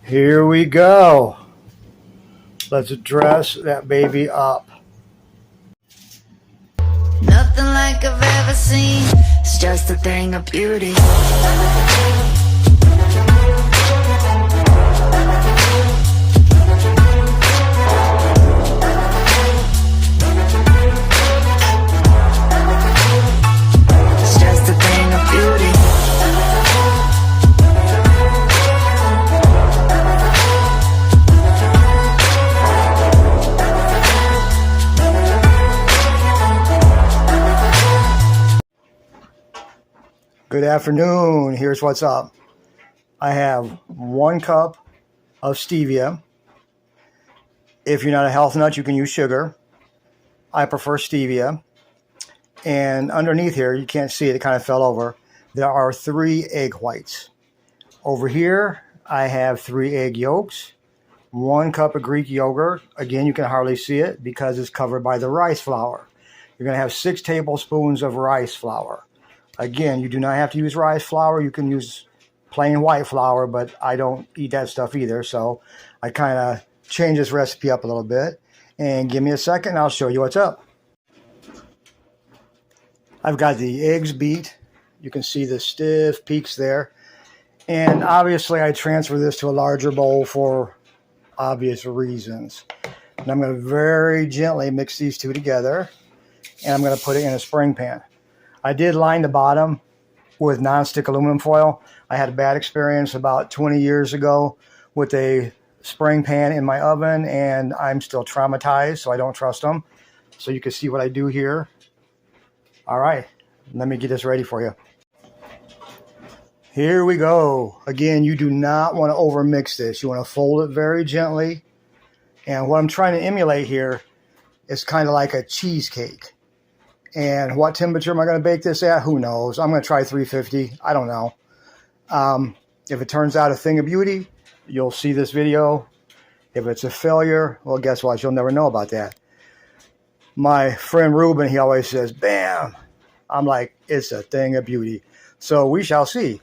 Here we go. Let's dress that baby up. Nothing like I've ever seen. It's just a thing of beauty. It's just a thing of beauty. Good afternoon. Here's what's up. I have 1 cup of stevia. If you're not a health nut, you can use sugar. I prefer stevia. And underneath here, you can't see it, it kind of fell over. There are 3 egg whites. Over here, I have 3 egg yolks, 1 cup of Greek yogurt. Again, you can hardly see it because it's covered by the rice flour. You're going to have 6 tablespoons of rice flour. Again, you do not have to use rice flour. You can use plain white flour, but I don't eat that stuff either. So I kind of change this recipe up a little bit. And give me a second, I'll show you what's up. I've got the eggs beat. You can see the stiff peaks there. And obviously I transfer this to a larger bowl for obvious reasons. And I'm going to very gently mix these 2 together. And I'm going to put it in a spring pan. I did line the bottom with nonstick aluminum foil. I had a bad experience about 20 years ago with a spring pan in my oven, and I'm still traumatized, so I don't trust them. So you can see what I do here. All right, let me get this ready for you. Here we go. Again, you do not want to overmix this. You want to fold it very gently. And what I'm trying to emulate here is kind of like a cheesecake. And what temperature am I going to bake this at? Who knows? I'm going to try 350. I don't know. If it turns out a thing of beauty, you'll see this video. If it's a failure, well, guess what? You'll never know about that. My friend Ruben, he always says, bam. I'm like, it's a thing of beauty. So we shall see.